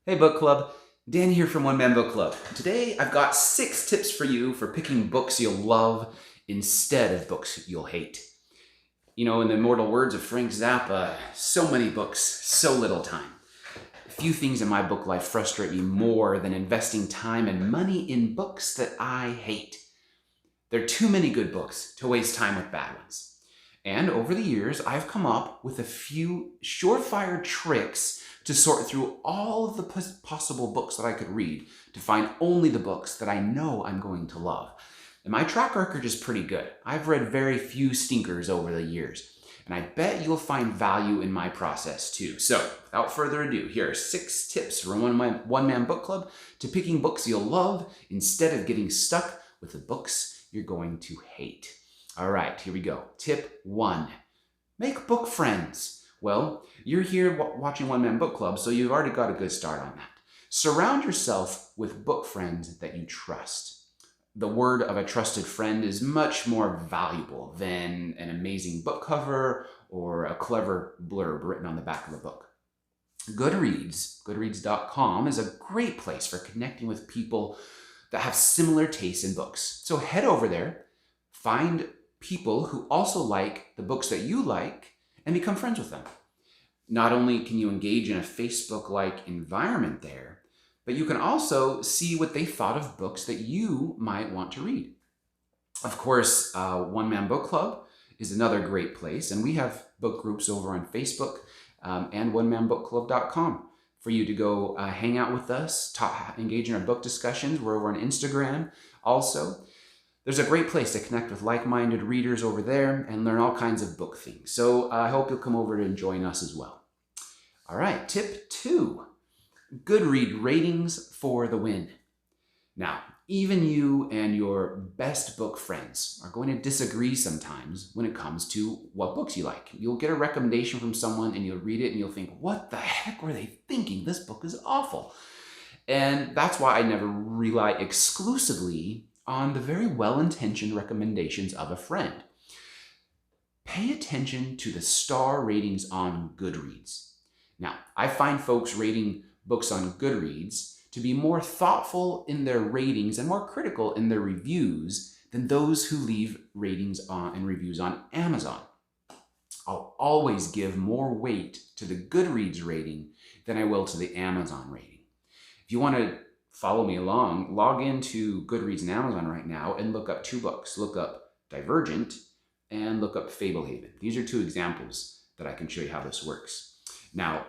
Hey book club, Dan here from One Man Book Club. Today I've got 6 tips for you for picking books you'll love instead of books you'll hate. You know, in the immortal words of Frank Zappa, so many books, so little time. Few things in my book life frustrate me more than investing time and money in books that I hate. There are too many good books to waste time with bad ones. And over the years, I've come up with a few surefire tricks to sort through all of the possible books that I could read to find only the books that I know I'm going to love. And my track record is pretty good. I've read very few stinkers over the years, and I bet you'll find value in my process too. So, without further ado, here are 6 tips from One Man Book Club to picking books you'll love instead of getting stuck with the books you're going to hate. All right, here we go. Tip 1, make book friends. Well, you're here watching One Man Book Club, so you've already got a good start on that. Surround yourself with book friends that you trust. The word of a trusted friend is much more valuable than an amazing book cover or a clever blurb written on the back of a book. Goodreads.com is a great place for connecting with people that have similar tastes in books. So head over there, find people who also like the books that you like, and become friends with them. Not only can you engage in a Facebook-like environment there, but you can also see what they thought of books that you might want to read. Of course, One Man Book Club is another great place, and we have book groups over on Facebook and onemanbookclub.com for you to go hang out with us, engage in our book discussions. We're over on Instagram also. There's a great place to connect with like-minded readers over there and learn all kinds of book things. So I hope you'll come over and join us as well. All right, tip 2, Goodreads ratings for the win. Now, even you and your best book friends are going to disagree sometimes when it comes to what books you like. You'll get a recommendation from someone and you'll read it and you'll think, what the heck were they thinking? This book is awful. And that's why I never rely exclusively on the very well-intentioned recommendations of a friend. Pay attention to the star ratings on Goodreads. Now, I find folks rating books on Goodreads to be more thoughtful in their ratings and more critical in their reviews than those who leave ratings and reviews on Amazon. I'll always give more weight to the Goodreads rating than I will to the Amazon rating. If you want to follow me along, log into Goodreads and Amazon right now and look up 2 books. Look up Divergent and look up Fablehaven. These are 2 examples that I can show you how this works. Now,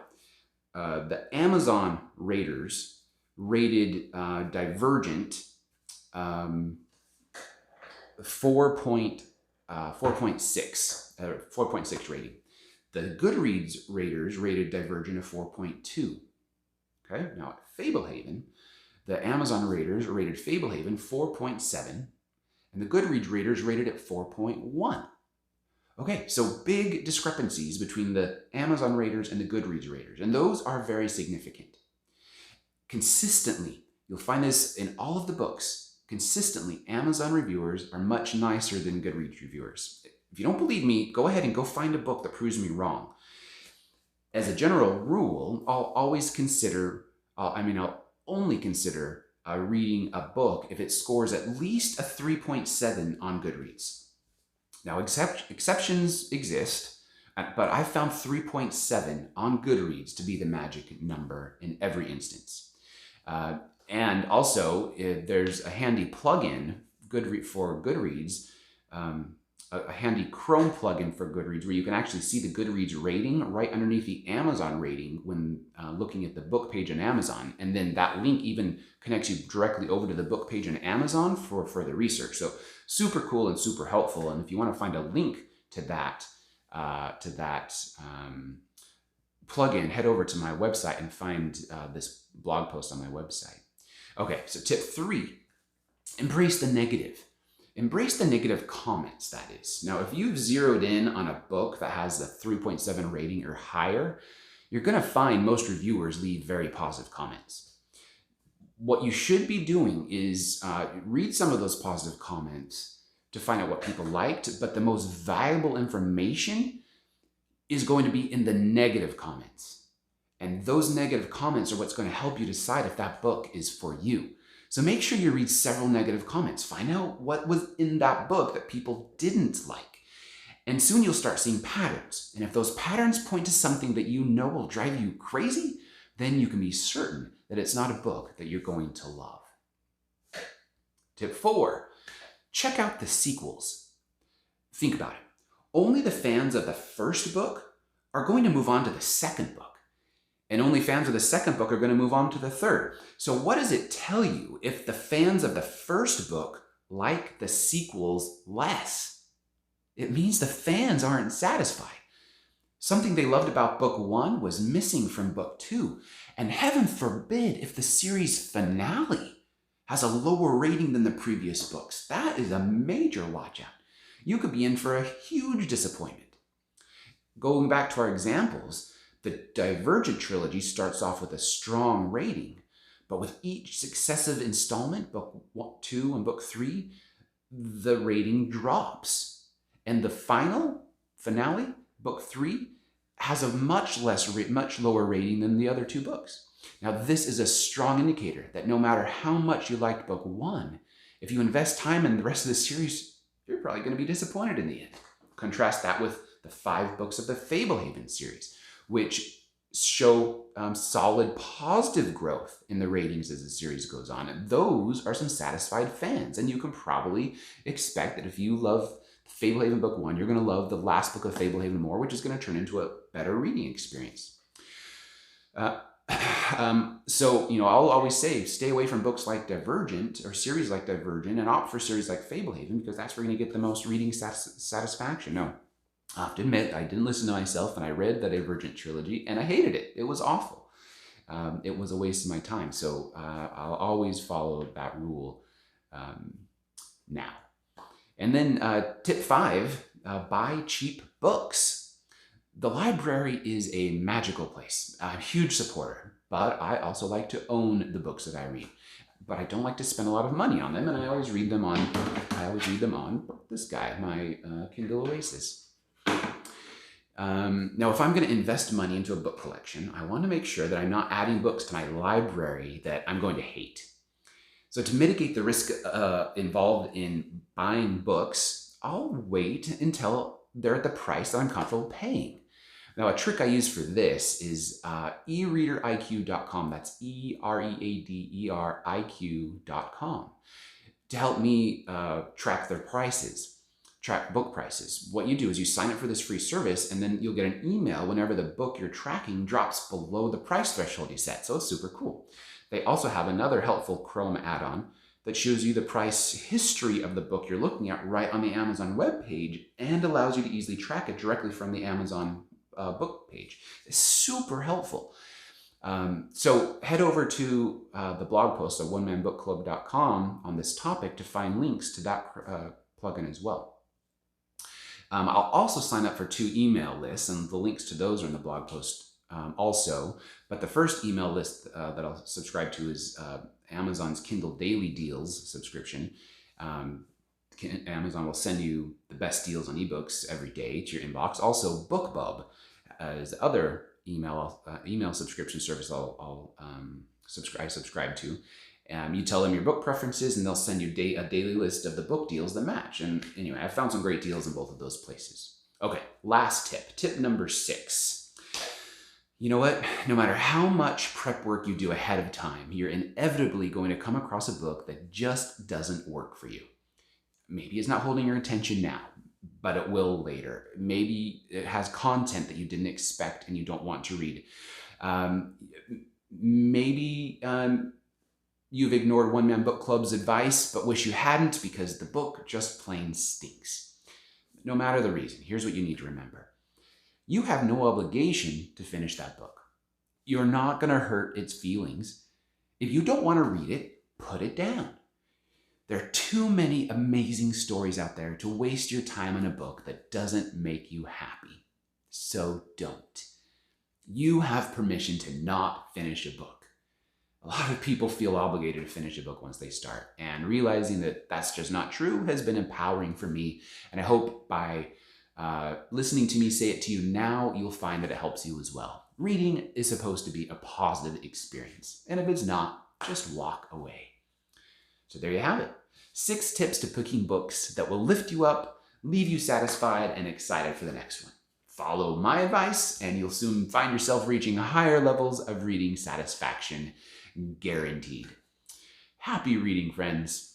the Amazon raters rated Divergent 4.6 rating. The Goodreads raters rated Divergent a 4.2. Okay, now at Fablehaven, the Amazon raters rated Fablehaven 4.7, and the Goodreads raters rated it 4.1. Okay, so big discrepancies between the Amazon raters and the Goodreads raters, and those are very significant. Consistently, you'll find this in all of the books, consistently, Amazon reviewers are much nicer than Goodreads reviewers. If you don't believe me, go ahead and go find a book that proves me wrong. As a general rule, I'll only consider reading a book if it scores at least a 3.7 on Goodreads. Now, exceptions exist, but I found 3.7 on Goodreads to be the magic number in every instance. And also, there's a handy plugin for Goodreads, a handy Chrome plugin for Goodreads where you can actually see the Goodreads rating right underneath the Amazon rating when looking at the book page on Amazon. And then that link even connects you directly over to the book page on Amazon for further research. So super cool and super helpful. And if you want to find a link to that plugin, head over to my website and find this blog post on my website. Okay, so tip 3, embrace the negative. Embrace the negative comments, that is. Now, if you've zeroed in on a book that has a 3.7 rating or higher, you're going to find most reviewers leave very positive comments. What you should be doing is read some of those positive comments to find out what people liked, but the most valuable information is going to be in the negative comments. And those negative comments are what's going to help you decide if that book is for you. So make sure you read several negative comments. Find out what was in that book that people didn't like. And soon you'll start seeing patterns. And if those patterns point to something that you know will drive you crazy, then you can be certain that it's not a book that you're going to love. Tip 4, check out the sequels. Think about it. Only the fans of the first book are going to move on to the second book. And only fans of the second book are going to move on to the third. So what does it tell you if the fans of the first book like the sequels less? It means the fans aren't satisfied. Something they loved about book 1 was missing from book 2. And heaven forbid if the series finale has a lower rating than the previous books. That is a major watch out. You could be in for a huge disappointment. Going back to our examples, the Divergent trilogy starts off with a strong rating, but with each successive installment, book 1, 2, and book 3, the rating drops. And the finale, book 3, has a much lower rating than the other 2 books. Now, this is a strong indicator that no matter how much you liked book 1, if you invest time in the rest of the series, you're probably going to be disappointed in the end. Contrast that with the 5 books of the Fablehaven series, which show solid positive growth in the ratings as the series goes on. And those are some satisfied fans. And you can probably expect that if you love Fablehaven book 1, you're going to love the last book of Fablehaven more, which is going to turn into a better reading experience. So, I'll always say, stay away from books like Divergent or series like Divergent and opt for series like Fablehaven because that's where you're going to get the most reading satisfaction. No, I have to admit, I didn't listen to myself and I read the Divergent trilogy and I hated it. It was awful. It was a waste of my time. So I'll always follow that rule now. And then tip 5, buy cheap books. The library is a magical place. I'm a huge supporter, but I also like to own the books that I read. But I don't like to spend a lot of money on them, and I always read them on this guy, my Kindle Oasis. Now, if I'm going to invest money into a book collection, I want to make sure that I'm not adding books to my library that I'm going to hate. So to mitigate the risk involved in buying books, I'll wait until they're at the price that I'm comfortable paying. Now, a trick I use for this is ereaderiq.com. That's ereaderiq.com to help me track their prices, track book prices. What you do is you sign up for this free service, and then you'll get an email whenever the book you're tracking drops below the price threshold you set. So it's super cool. They also have another helpful Chrome add-on that shows you the price history of the book you're looking at right on the Amazon webpage and allows you to easily track it directly from the Amazon book page. It's super helpful. So head over to the blog post at onemanbookclub.com on this topic to find links to that plugin as well. I'll also sign up for 2 email lists, and the links to those are in the blog post also. But the first email list that I'll subscribe to is Amazon's Kindle Daily Deals subscription. Amazon will send you the best deals on ebooks every day to your inbox. Also, BookBub is the other email subscription service I subscribe to. You tell them your book preferences, and they'll send you a daily list of the book deals that match. And anyway, I've found some great deals in both of those places. Okay, last tip. Tip number 6. You know what? No matter how much prep work you do ahead of time, you're inevitably going to come across a book that just doesn't work for you. Maybe it's not holding your attention now, but it will later. Maybe it has content that you didn't expect and you don't want to read. Maybe you've ignored One Man Book Club's advice, but wish you hadn't because the book just plain stinks. No matter the reason, here's what you need to remember. You have no obligation to finish that book. You're not going to hurt its feelings. If you don't want to read it, put it down. There are too many amazing stories out there to waste your time on a book that doesn't make you happy. So don't. You have permission to not finish a book. A lot of people feel obligated to finish a book once they start, and realizing that that's just not true has been empowering for me. And I hope by listening to me say it to you now, you'll find that it helps you as well. Reading is supposed to be a positive experience, and if it's not, just walk away. So there you have it. 6 tips to picking books that will lift you up, leave you satisfied and excited for the next one. Follow my advice, and you'll soon find yourself reaching higher levels of reading satisfaction, guaranteed. Happy reading, friends.